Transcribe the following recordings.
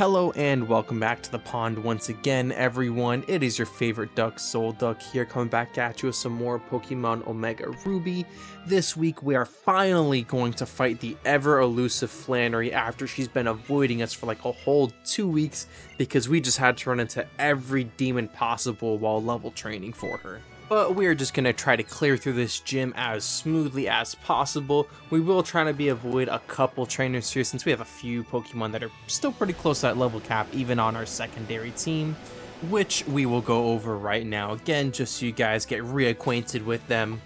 Hello and welcome back to the pond once again, everyone. It is your favorite duck, Soul Duck, here coming back at you with some more Pokemon Omega Ruby. This week we are finally going to fight the ever-elusive Flannery after she's been avoiding us for like a whole 2 weeks because we just had to run into every demon possible while level training for her. But we are just going to try to clear through this gym as smoothly as possible. We will try to avoid a couple trainers here since we have a few Pokemon that are still pretty close to that level cap even on our secondary team, which we will go over right now again just so you guys get reacquainted with them.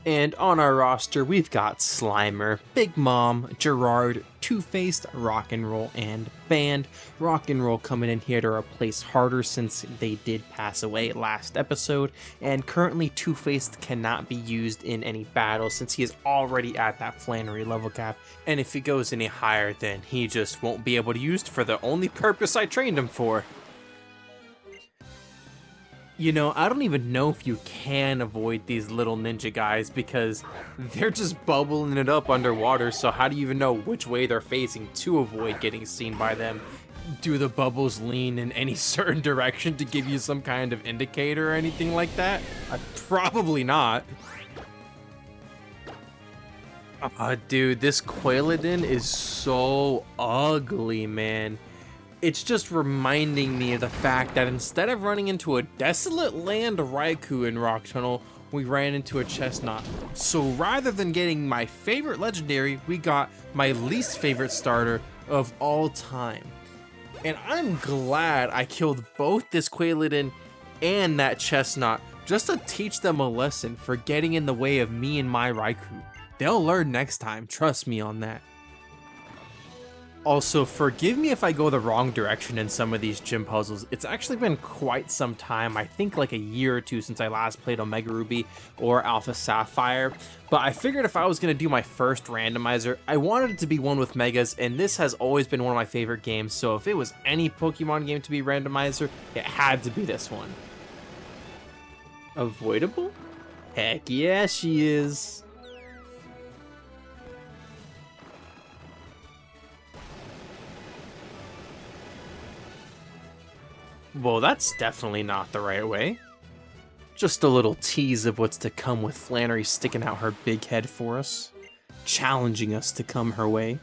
And on our roster, we've got Slimer, Big Mom, Gerard, Two-Faced, Rock and Roll, and Band. Rock and Roll coming in here to replace Harder since they did pass away last episode, and currently Two-Faced cannot be used in any battle since he is already at that Flannery level cap, and if he goes any higher then he just won't be able to use it for the only purpose I trained him for. You know, I don't even know if you can avoid these little ninja guys because they're just bubbling it up underwater, so how do you even know which way they're facing to avoid getting seen by them? Do the bubbles lean in any certain direction to give you some kind of indicator or anything like that? Probably not. Dude, this Quailodin is so ugly, man. It's just reminding me of the fact that instead of running into a desolate land Raikou in Rock Tunnel, we ran into a Chestnut. So rather than getting my favorite legendary, we got my least favorite starter of all time. And I'm glad I killed both this Quailodin and that Chestnut just to teach them a lesson for getting in the way of me and my Raikou. They'll learn next time, trust me on that. Also, forgive me if I go the wrong direction in some of these gym puzzles. It's actually been quite some time, I think like a year or two since I last played Omega Ruby or Alpha Sapphire, but I figured if I was going to do my first randomizer, I wanted it to be one with Megas, and this has always been one of my favorite games, so if it was any Pokemon game to be randomizer, it had to be this one. Avoidable? Heck yeah, she is. Well, that's definitely not the right way. Just a little tease of what's to come with Flannery sticking out her big head for us, challenging us to come her way.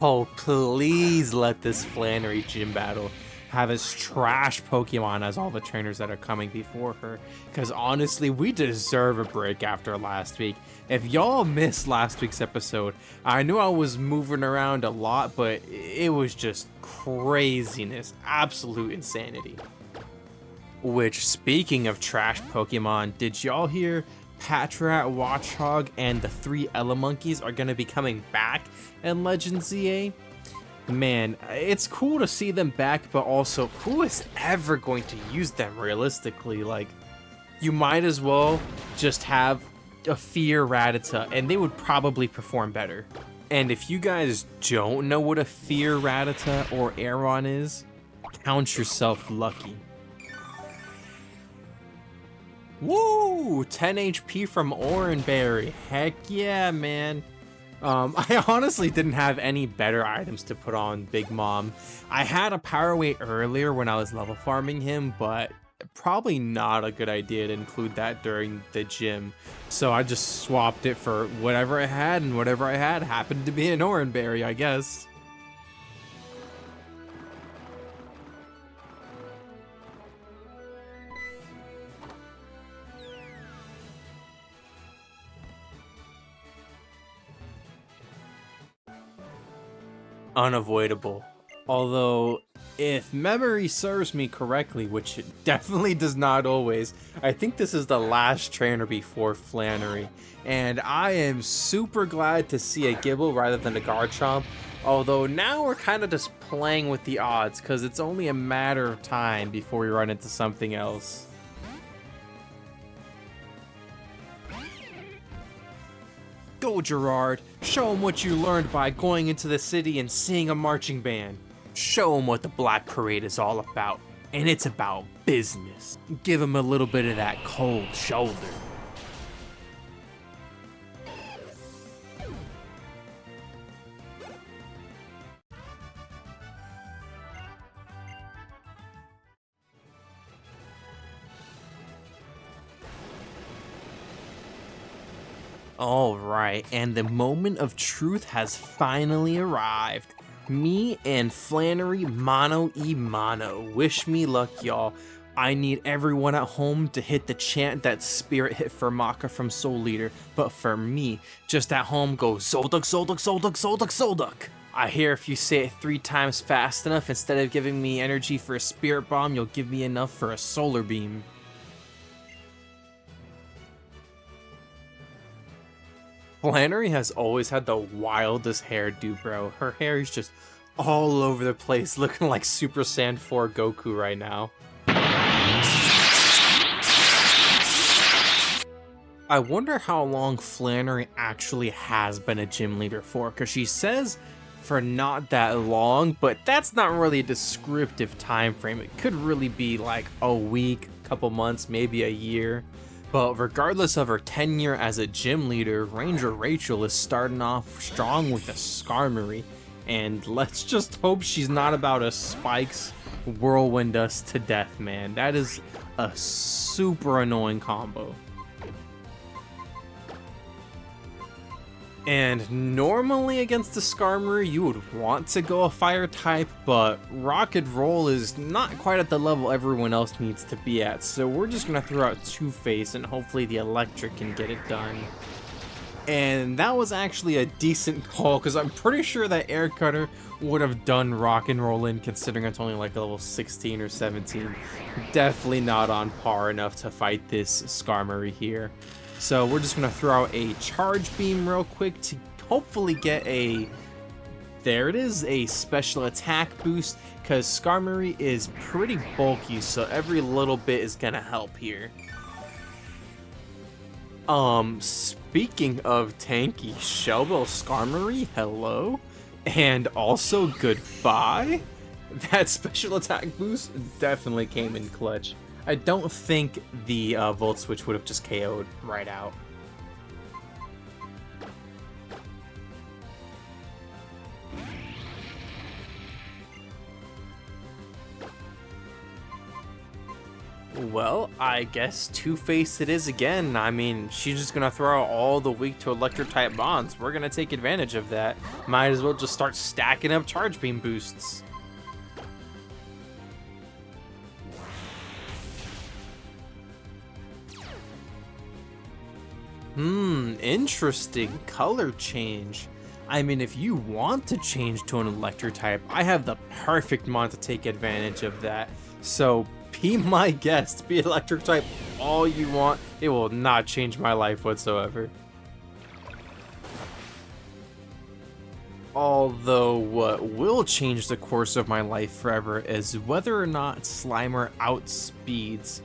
Oh, please let this Flannery gym battle have as trash Pokemon as all the trainers that are coming before her, because honestly, we deserve a break after last week. If y'all missed last week's episode, I knew I was moving around a lot, but it was just craziness, absolute insanity. Which, speaking of trash Pokemon, did y'all hear Patrat, Watchog, and the 3 Elemonkeys are going to be coming back in Legends ZA? Man, it's cool to see them back, but also, who is ever going to use them realistically? Like, you might as well just have a Fear Rattata, and they would probably perform better. And if you guys don't know what a Fear Rattata or Aeron is, count yourself lucky. Woo! 10 HP from Oranberry. Heck yeah, man. I honestly didn't have any better items to put on Big Mom. I had a Power Weight earlier when I was level farming him, but probably not a good idea to include that during the gym. So I just swapped it for whatever I had, and whatever I had happened to be an Oranberry, I guess. Unavoidable. Although, if memory serves me correctly, which it definitely does not always, I think this is the last trainer before Flannery. And I am super glad to see a Gibble rather than a Garchomp. Although now we're kind of just playing with the odds, because it's only a matter of time before we run into something else. Go, Gerard! Show him what you learned by going into the city and seeing a marching band. Show him what the Black Parade is all about, and it's about business. Give him a little bit of that cold shoulder. Alright, and the moment of truth has finally arrived. Me and Flannery mano y mano. Wish me luck, y'all. I need everyone at home to hit the chant that Spirit hit for Maka from Soul Leader, but for me, just at home go Zolduck, Zolduck, Zolduck, Zolduck, Zolduck. I hear if you say it 3 times fast enough, instead of giving me energy for a Spirit Bomb, you'll give me enough for a Solar Beam. Flannery has always had the wildest hairdo, bro. Her hair is just all over the place, looking like Super Saiyan 4 Goku right now. I wonder how long Flannery actually has been a gym leader for, because she says for not that long, but that's not really a descriptive time frame. It could really be like a week, couple months, maybe a year. But regardless of her tenure as a gym leader, Ranger Rachel is starting off strong with a Skarmory, and let's just hope she's not about to Spikes whirlwind us to death, man. That is a super annoying combo. And normally against the Skarmory, you would want to go a fire type, but Rocket Roll is not quite at the level everyone else needs to be at, so we're just going to throw out Two-Face and hopefully the electric can get it done. And that was actually a decent call, because I'm pretty sure that Air Cutter would have done Rock and Roll in, considering it's only like level 16 or 17. Definitely not on par enough to fight this Skarmory here. So we're just going to throw out a Charge Beam real quick to hopefully get a, there it is, a special attack boost, because Skarmory is pretty bulky, so every little bit is going to help here. Speaking of tanky, Shelbel Skarmory, hello, and also goodbye. That special attack boost definitely came in clutch. I don't think the Volt Switch would have just KO'd right out. Well, I guess Two-Face it is again. I mean, she's just gonna throw out all the weak to electric type bonds. We're gonna take advantage of that. Might as well just start stacking up Charge Beam boosts. Interesting color change. I mean, if you want to change to an electric type, I have the perfect mon to take advantage of that. So be my guest, be electric type all you want. It will not change my life whatsoever. Although what will change the course of my life forever is whether or not Slimer outspeeds.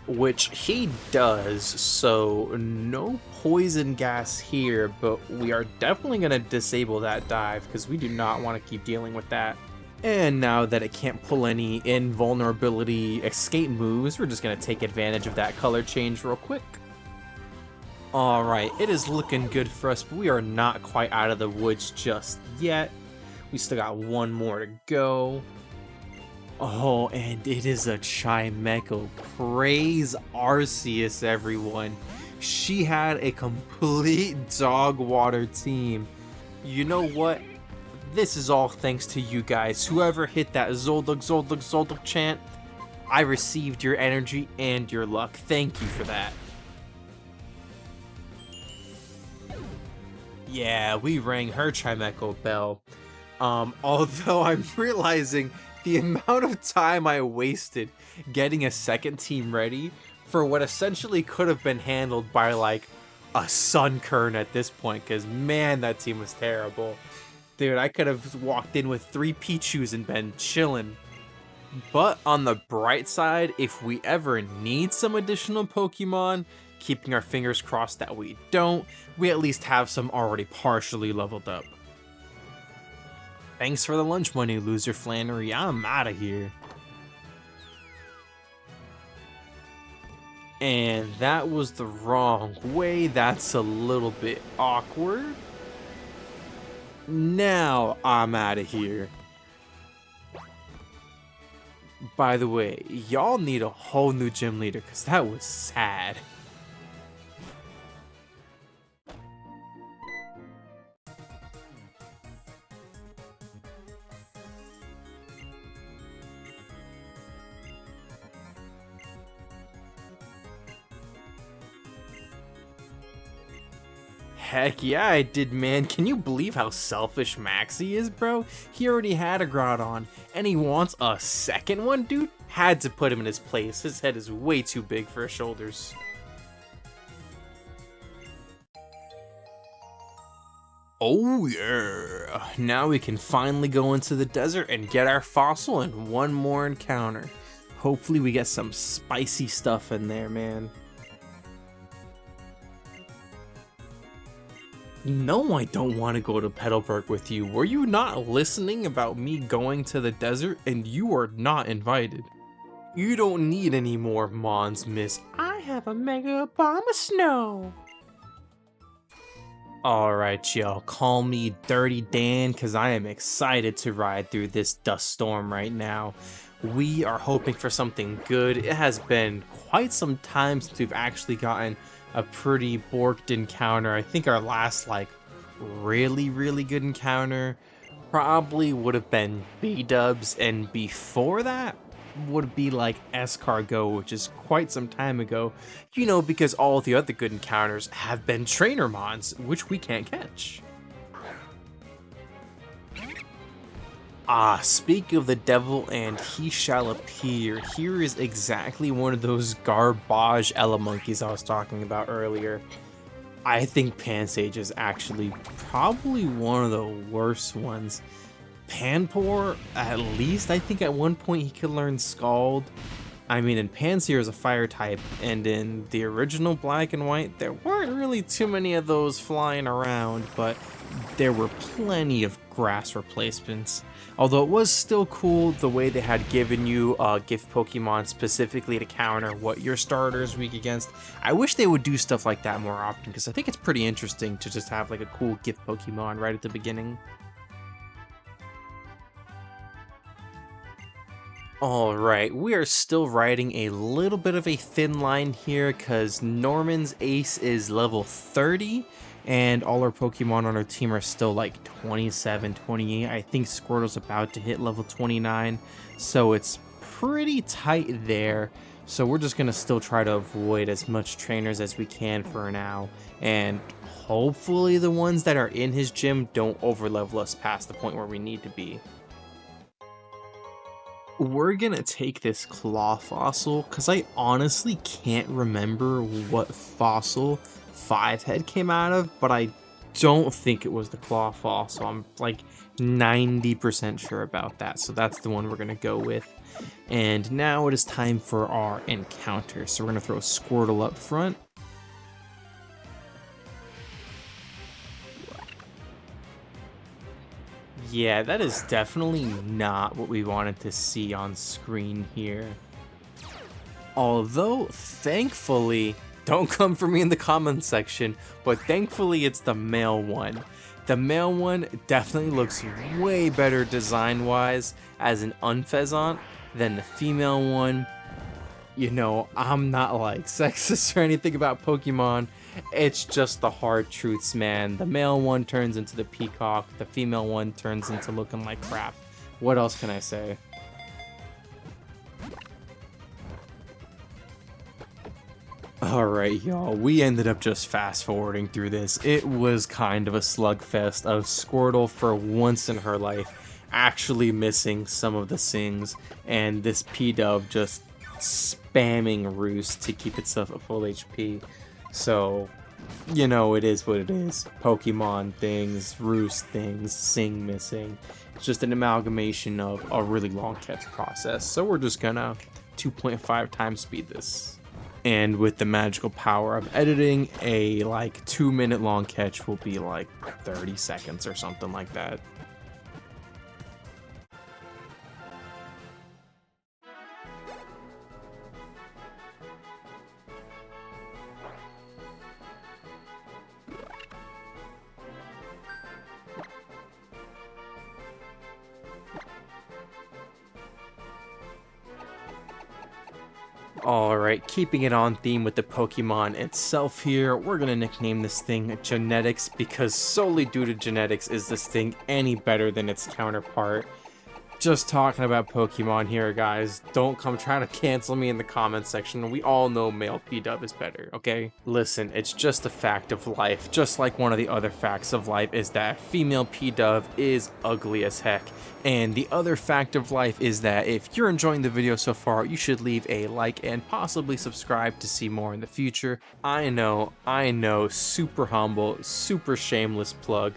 Which he does, so no poison gas here, but we are definitely going to disable that dive because we do not want to keep dealing with that. And now that it can't pull any invulnerability escape moves, we're just going to take advantage of that color change real quick. Alright, it is looking good for us, but we are not quite out of the woods just yet. We still got one more to go. Oh, and it is a Chimecho. Praise Arceus, everyone. She had a complete dog water team. You know what? This is all thanks to you guys. Whoever hit that Zolduck, Zolduck, Zolduck chant, I received your energy and your luck. Thank you for that. Yeah, we rang her Chimecho bell. Although I'm realizing the amount of time I wasted getting a second team ready for what essentially could have been handled by like a Sunkern at this point, because man, that team was terrible. Dude, I could have walked in with 3 Pichus and been chilling. But on the bright side, if we ever need some additional Pokemon, keeping our fingers crossed that we don't, we at least have some already partially leveled up. Thanks for the lunch money, loser Flannery. I'm out of here. And that was the wrong way. That's a little bit awkward. Now I'm out of here. By the way, y'all need a whole new gym leader because that was sad. Heck yeah, I did, man. Can you believe how selfish Maxie is, bro? He already had a Groudon, and he wants a second one, dude? Had to put him in his place. His head is way too big for his shoulders. Oh yeah! Now we can finally go into the desert and get our fossil and one more encounter. Hopefully we get some spicy stuff in there, man. No, I don't want to go to Petalburg with you. Were you not listening about me going to the desert? And you are not invited. You don't need any more Mons, miss. I have a mega bomb of snow. Alright, y'all. Call me Dirty Dan, because I am excited to ride through this dust storm right now. We are hoping for something good. It has been quite some time since we've actually gotten a pretty borked encounter. I think our last like really good encounter probably would have been B-dubs, and before that would be like Escargot, which is quite some time ago, you know, because all the other good encounters have been trainer mons, which we can't catch. Ah, speak of the devil and he shall appear. Here is exactly one of those garbage Elemonkeys I was talking about earlier. I think Pansage is actually probably one of the worst ones. Panpour, at least I think at one point he could learn Scald. I mean, in Pansear is a fire type, and in the original Black and White, there weren't really too many of those flying around, but there were plenty of grass replacements. Although it was still cool the way they had given you gift Pokemon specifically to counter what your starter is weak against. I wish they would do stuff like that more often, because I think it's pretty interesting to just have like a cool gift Pokemon right at the beginning. Alright, we are still riding a little bit of a thin line here because Norman's ace is level 30 and all our Pokemon on our team are still like 27, 28. I think Squirtle's about to hit level 29, so it's pretty tight there. So we're just going to still try to avoid as much trainers as we can for now, and hopefully the ones that are in his gym don't overlevel us past the point where we need to be. We're gonna take this claw fossil because I honestly can't remember what fossil 5-head came out of, but I don't think it was the claw fossil. I'm like 90% sure about that, so that's the one we're gonna go with. And now it is time for our encounter. So we're gonna throw Squirtle up front. Yeah, that is definitely not what we wanted to see on screen here. Although, thankfully, don't come for me in the comments section, but thankfully it's the male one. The male one definitely looks way better design-wise as an Unfezant than the female one. You know, I'm not like sexist or anything about Pokemon. It's just the hard truths, man. The male one turns into the peacock, the female one turns into looking like crap. What else can I say? Alright, y'all, we ended up just fast forwarding through this. It was kind of a slugfest of Squirtle for once in her life actually missing some of the sings, and this P-Dub just spamming Roost to keep itself at full HP. So, you know, it is what it is. Pokemon things, Roost things, Sing missing. It's just an amalgamation of a really long catch process. So we're just gonna 2.5 times speed this. And with the magical power of editing, a like 2-minute long catch will be like 30 seconds or something like that. Alright, keeping it on theme with the Pokemon itself here, we're gonna nickname this thing Genetics because solely due to genetics is this thing any better than its counterpart. Just talking about Pokemon here, guys. Don't come trying to cancel me in the comments section. We all know male P-Dub is better, okay? Listen, it's just a fact of life. Just like one of the other facts of life is that female P-Dub is ugly as heck. And the other fact of life is that if you're enjoying the video so far, you should leave a like and possibly subscribe to see more in the future. I know, super humble, super shameless plug.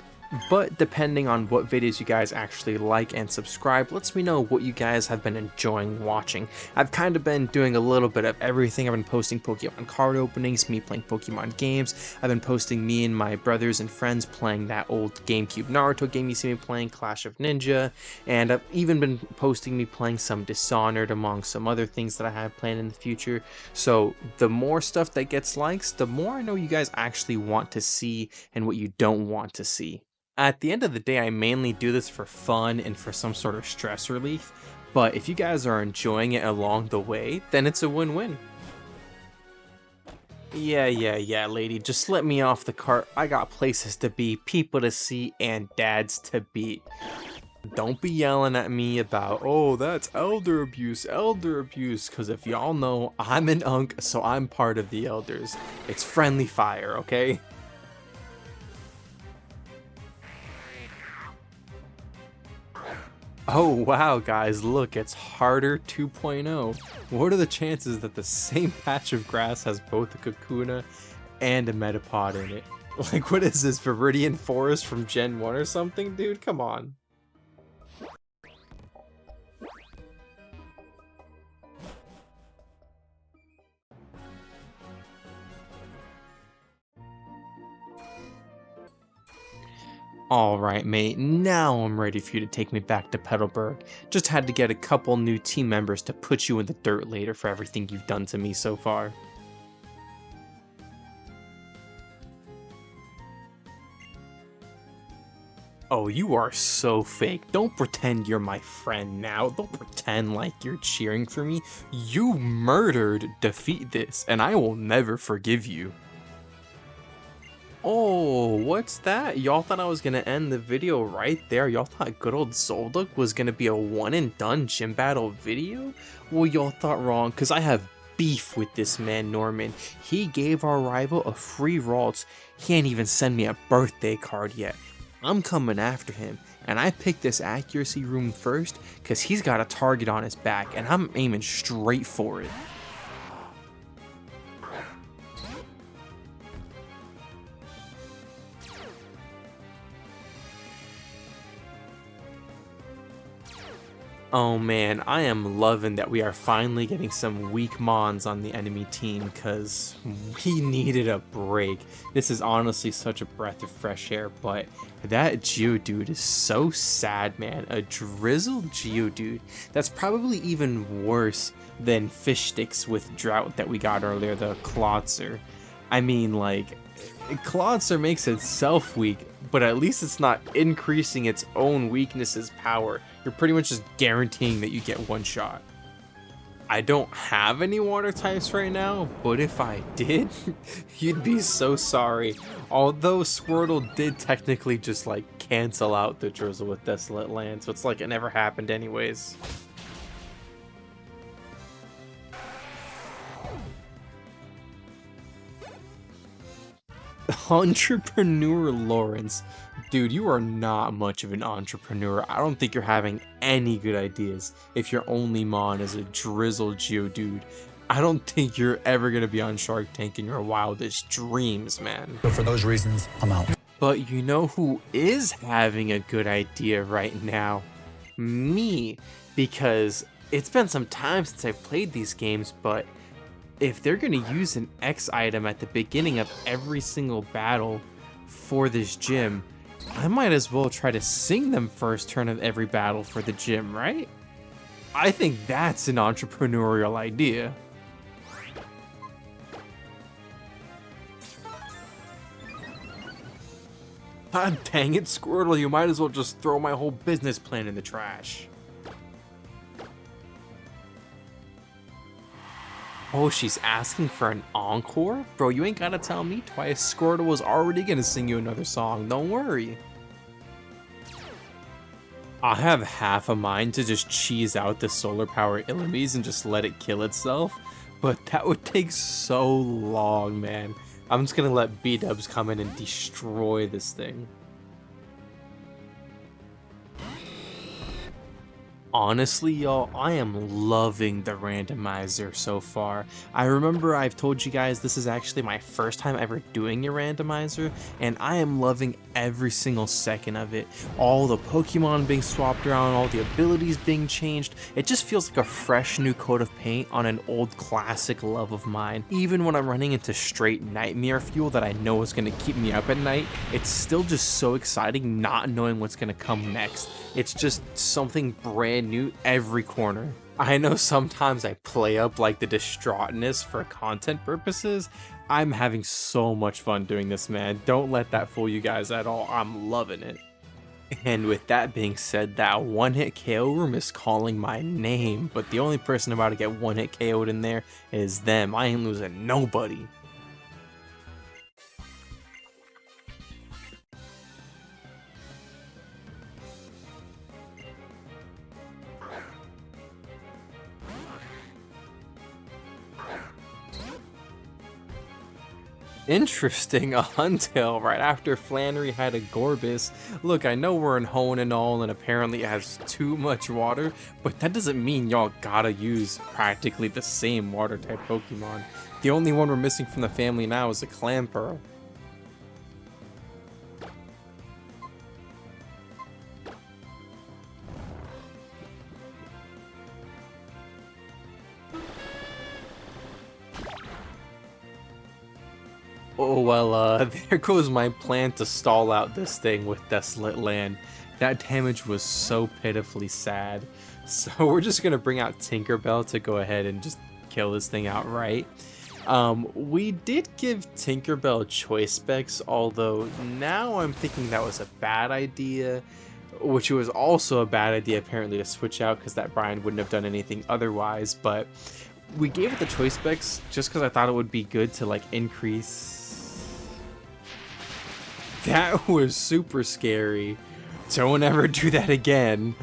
But depending on what videos you guys actually like and subscribe, lets me know what you guys have been enjoying watching. I've kind of been doing a little bit of everything. I've been posting Pokemon card openings, me playing Pokemon games. I've been posting me and my brothers and friends playing that old GameCube Naruto game you see me playing, Clash of Ninja. And I've even been posting me playing some Dishonored among some other things that I have planned in the future. So the more stuff that gets likes, the more I know you guys actually want to see and what you don't want to see. At the end of the day, I mainly do this for fun and for some sort of stress relief, but if you guys are enjoying it along the way, then it's a win-win. Yeah, lady, just let me off the cart. I got places to be, people to see, and dads to beat. Don't be yelling at me about, oh, that's elder abuse, because if y'all know, I'm an unk, so I'm part of the elders. It's friendly fire, okay? Oh wow guys, look, it's Harder 2.0. What are the chances that the same patch of grass has both a Kakuna and a Metapod in it? Like, what is this, Viridian Forest from Gen 1 or something, dude? Come on. Alright mate, now I'm ready for you to take me back to Petalburg. Just had to get a couple new team members to put you in the dirt later for everything you've done to me so far. Oh, you are so fake. Don't pretend you're my friend now. Don't pretend like you're cheering for me. You murdered Defeat This, and I will never forgive you. Oh, what's that? Y'all thought I was gonna end the video right there? Y'all thought good old Zoldyck was gonna be a one and done gym battle video? Well, y'all thought wrong, because I have beef with this man, Norman. He gave our rival a free Ralts. He ain't even send me a birthday card yet. I'm coming after him, and I picked this accuracy room first, because he's got a target on his back, and I'm aiming straight for it. Oh man, I am loving that we are finally getting some weak mons on the enemy team, because we needed a break. This is honestly such a breath of fresh air, but that Geodude is so sad, man. A drizzled Geodude. That's probably even worse than Fish Sticks with Drought that we got earlier, the Clawitzer. I mean, like, Clawitzer makes itself weak, but at least it's not increasing its own weakness's power. You're pretty much just guaranteeing that you get one shot. I don't have any water types right now, but if I did, you'd be so sorry. Although Squirtle did technically just like cancel out the drizzle with Desolate Land, so it's like it never happened anyways. Entrepreneur Lawrence. Dude, you are not much of an entrepreneur. I don't think you're having any good ideas if your only mon is a drizzled Geodude. I don't think you're ever going to be on Shark Tank in your wildest dreams, man. So for those reasons, I'm out. But you know who is having a good idea right now? Me. Because it's been some time since I've played these games, but if they're going to use an X item at the beginning of every single battle for this gym, I might as well try to sing them first turn of every battle for the gym, right? I think that's an entrepreneurial idea. God dang it, Squirtle, you might as well just throw my whole business plan in the trash. Oh, she's asking for an encore? Bro, you ain't gotta tell me twice. Squirtle was already gonna sing you another song, don't worry. I have half a mind to just cheese out the solar power enemies and just let it kill itself, but that would take so long, man. I'm just gonna let B-dubs come in and destroy this thing. Honestly, y'all, I am loving the randomizer so far. I remember I've told you guys this is actually my first time ever doing a randomizer, and I am loving every single second of it. All the Pokemon being swapped around, all the abilities being changed, it just feels like a fresh new coat of paint on an old classic love of mine. Even when I'm running into straight nightmare fuel that I know is going to keep me up at night, it's still just so exciting not knowing what's going to come next. It's just something brand new every corner. I know sometimes I play up like the distraughtness for content purposes. I'm having so much fun doing this, man. Don't let that fool you guys at all. I'm loving it. And with that being said, that one-hit KO room is calling my name, but the only person about to get one-hit KO'd in there is them. I ain't losing nobody. Interesting, a Huntail right after Flannery had a Gorbis. Look, I know we're in Hoenn and all, and apparently it has too much water, but that doesn't mean y'all gotta use practically the same water type Pokemon. The only one we're missing from the family now is a Clamperl. Oh well, there goes my plan to stall out this thing with Desolate Land. That damage was so pitifully sad. So we're just gonna bring out Tinkerbell to go ahead and just kill this thing outright. We did give Tinkerbell choice specs, although now I'm thinking that was a bad idea, which was also a bad idea apparently to switch out because that Brian wouldn't have done anything otherwise, but we gave it the choice specs just because I thought it would be good to like increase. That was super scary. Don't ever do that again.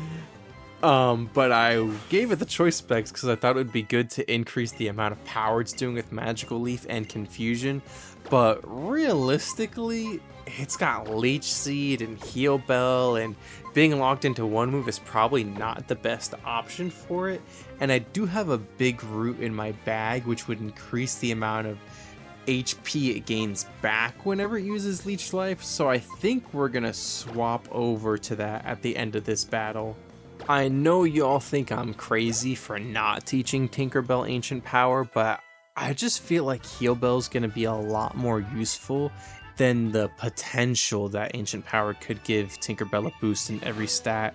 But I gave it the choice specs because I thought it would be good to increase the amount of power it's doing with Magical Leaf and Confusion. But realistically, it's got Leech Seed and Heal Bell, and being locked into one move is probably not the best option for it. And I do have a big root in my bag, which would increase the amount of HP it gains back whenever it uses Leech Life, so I think we're gonna swap over to that at the end of this battle. I know y'all think I'm crazy for not teaching Tinkerbell Ancient Power, but I just feel like Heal Bell's gonna be a lot more useful than the potential that Ancient Power could give Tinkerbell a boost in every stat.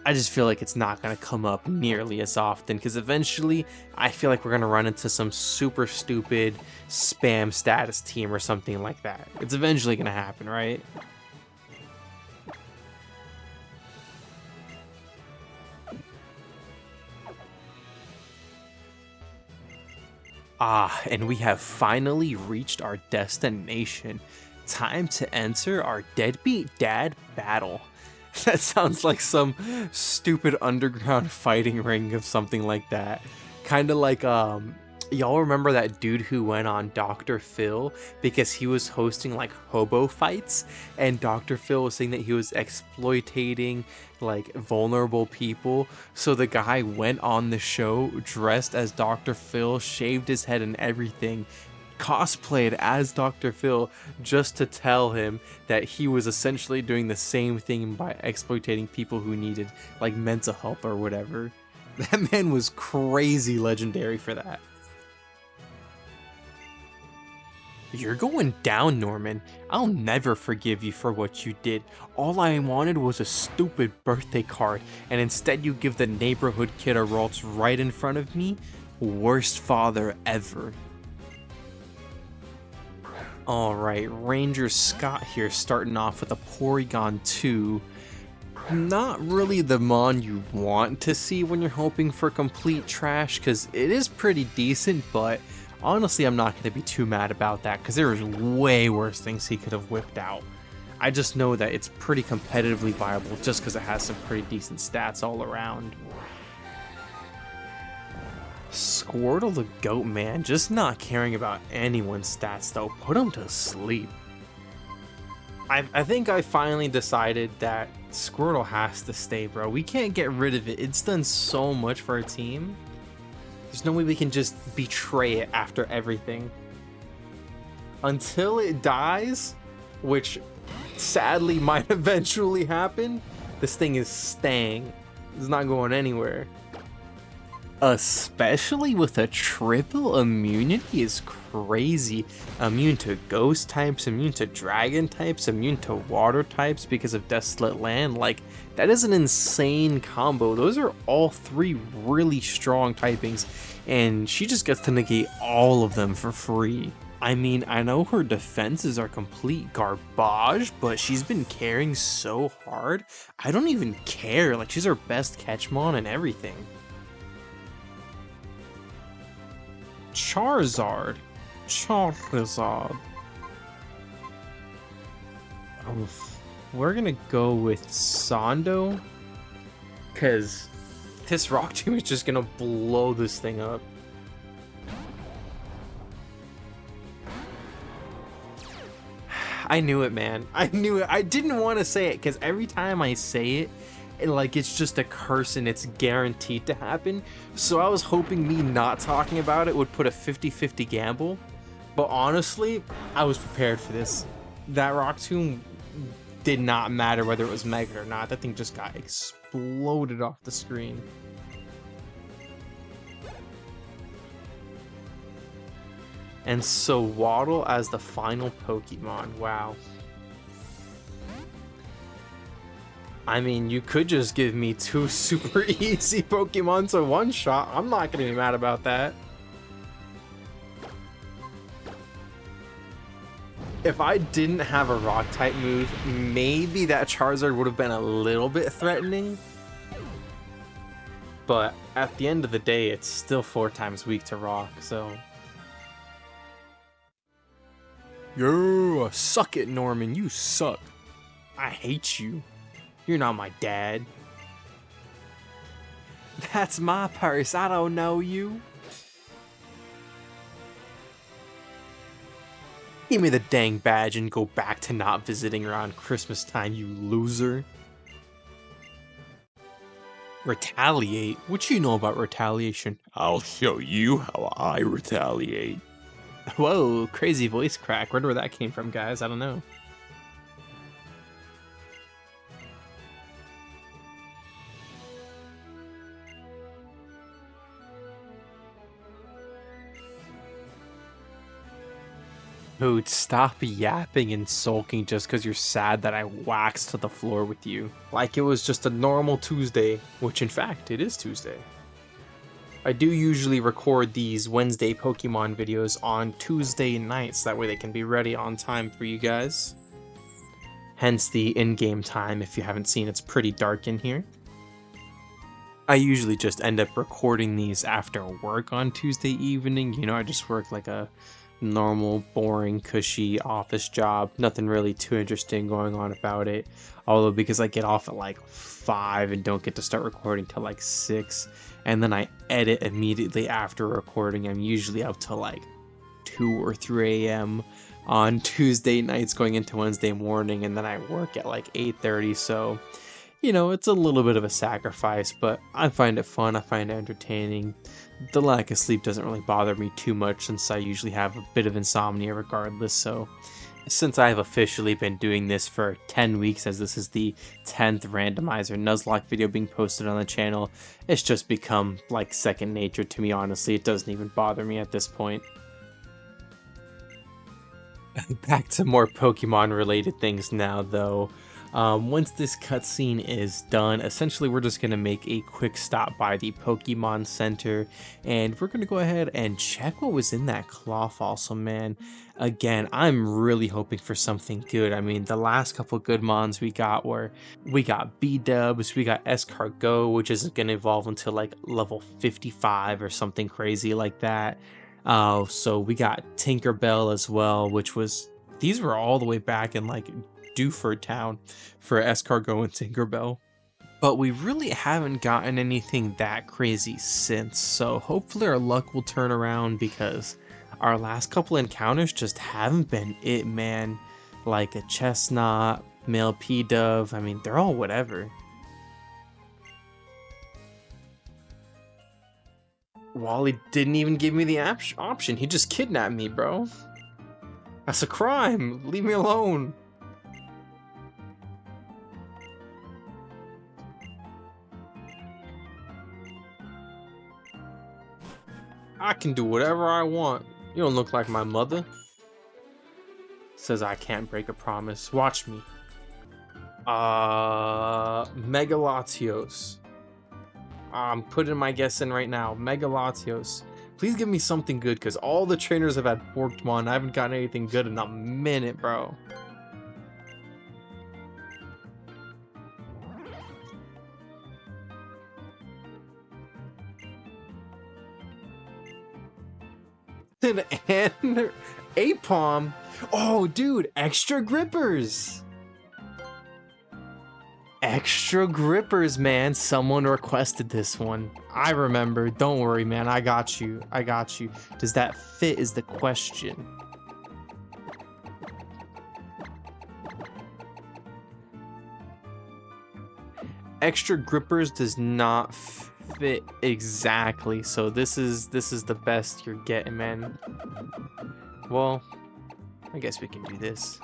I just feel like it's not going to come up nearly as often, because eventually I feel like we're going to run into some super stupid spam status team or something like that. It's eventually going to happen, right? Ah, and we have finally reached our destination. Time to enter our Deadbeat Dad battle. That sounds like some stupid underground fighting ring of something like that. Kind of like, y'all remember that dude who went on Dr. Phil because he was hosting like hobo fights, and Dr. Phil was saying that he was exploitating like vulnerable people. So the guy went on the show dressed as Dr. Phil, shaved his head and everything, cosplayed as Dr. Phil just to tell him that he was essentially doing the same thing by exploiting people who needed like mental help or whatever. That man was crazy legendary for that. You're going down, Norman. I'll never forgive you for what you did. All I wanted was a stupid birthday card, and instead you give the neighborhood kid a Ralts right in front of me? Worst father ever. Alright, Ranger Scott here starting off with a Porygon 2. Not really the mon you want to see when you're hoping for complete trash, because it is pretty decent, but honestly I'm not going to be too mad about that, because there's way worse things he could have whipped out. I just know that it's pretty competitively viable just because it has some pretty decent stats all around. Squirtle the Goat Man, just not caring about anyone's stats though. Put him to sleep. I think I finally decided that Squirtle has to stay, bro. We can't get rid of it. It's done so much for our team. There's no way we can just betray it after everything. Until it dies, which sadly might eventually happen, this thing is staying. It's not going anywhere. Especially with a triple immunity is crazy. Immune to ghost types, immune to dragon types, immune to water types because of Desolate Land. Like, that is an insane combo. Those are all three really strong typings, and she just gets to negate all of them for free. I mean, I know her defenses are complete garbage, but she's been carrying so hard. I don't even care. Like, she's her best catchmon and everything. Charizard. We're gonna go with Sando, because this rock team is just gonna blow this thing up. I knew it, man. I knew it. I didn't want to say it because every time I say it, it's just a curse and it's guaranteed to happen. So I was hoping me not talking about it would put a 50-50 gamble. But honestly, I was prepared for this. That rock tomb did not matter whether it was Mega or not. That thing just got exploded off the screen. And so Waddle as the final Pokemon. Wow. I mean, you could just give me two super easy Pokemon to one shot. I'm not gonna be mad about that. If I didn't have a rock type move, maybe that Charizard would have been a little bit threatening. But at the end of the day, it's still 4 times weak to rock, so. Yo, suck it, Norman. You suck. I hate you. You're not my dad. That's my purse. I don't know you. Give me the dang badge and go back to not visiting around Christmas time, you loser. Retaliate? What you know about retaliation? I'll show you how I retaliate. Whoa, crazy voice crack. Wonder where that came from, guys. I don't know. Dude, stop yapping and sulking just because you're sad that I waxed to the floor with you. Like it was just a normal Tuesday, which in fact, it is Tuesday. I do usually record these Wednesday Pokemon videos on Tuesday nights, that way they can be ready on time for you guys. Hence the in-game time. If you haven't seen, it's pretty dark in here. I usually just end up recording these after work on Tuesday evening. You know, I just work like a normal, boring, cushy office job. Nothing really too interesting going on about it. Although because I get off at like 5 and don't get to start recording till like 6, and then I edit immediately after recording, I'm usually up till like 2 or 3 a.m. on Tuesday nights going into Wednesday morning, and then I work at like 8:30, so you know, it's a little bit of a sacrifice, but I find it fun, I find it entertaining. The lack of sleep doesn't really bother me too much since I usually have a bit of insomnia regardless, so since I have officially been doing this for 10 weeks, as this is the 10th Randomizer Nuzlocke video being posted on the channel, it's just become like second nature to me, honestly. It doesn't even bother me at this point. Back to more Pokemon related things now though. Once this cutscene is done, essentially we're just going to make a quick stop by the Pokemon Center, and we're going to go ahead and check what was in that claw fossil, man. Again, I'm really hoping for something good. I mean, the last couple good mons we got were, we got B-Dubs, we got Escargot, which isn't going to evolve until like level 55 or something crazy like that. So we got Tinkerbell as well, which was, these were all the way back in like Dewford Town for Escargot and Tinkerbell. But we really haven't gotten anything that crazy since, so hopefully our luck will turn around, because our last couple encounters just haven't been it, man. Like a Chestnut, male P-Dove, I mean, they're all whatever. Wally didn't even give me the option, he just kidnapped me, bro. That's a crime, leave me alone. I can do whatever I want. You don't look like my mother. Says I can't break a promise. Watch me. Megalatios. I'm putting my guess in right now. Megalatios. Please give me something good, because all the trainers have had Pokemon. I haven't gotten anything good in a minute, bro. And Apom. Oh, dude, extra grippers. Extra grippers, man. Someone requested this one. I remember. Don't worry, man. I got you. I got you. Does that fit is the question. Extra grippers does not fit exactly, so this is the best you're getting, man. Well, I guess we can do this.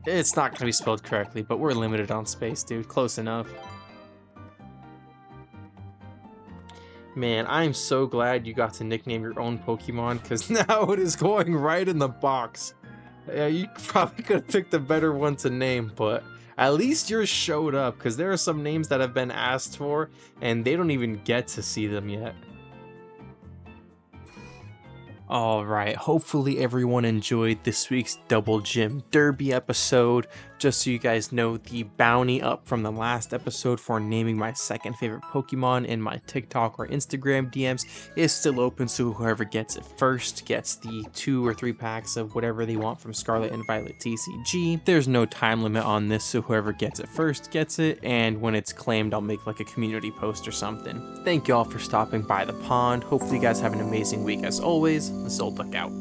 It's not gonna be spelled correctly, but we're limited on space, dude. Close enough. Man, I'm so glad you got to nickname your own Pokemon, because now it is going right in the box. Yeah, you probably could have picked a better one to name, but at least yours showed up, because there are some names that have been asked for, and they don't even get to see them yet. Alright, hopefully everyone enjoyed this week's Double Gym Derby episode. Just so you guys know, the bounty up from the last episode for naming my second favorite Pokemon in my TikTok or Instagram DMs is still open, so whoever gets it first gets the 2 or 3 packs of whatever they want from Scarlet and Violet TCG. There's no time limit on this, so whoever gets it first gets it, and when it's claimed, I'll make like a community post or something. Thank you all for stopping by the pond. Hopefully you guys have an amazing week as always. Nuzlocke out.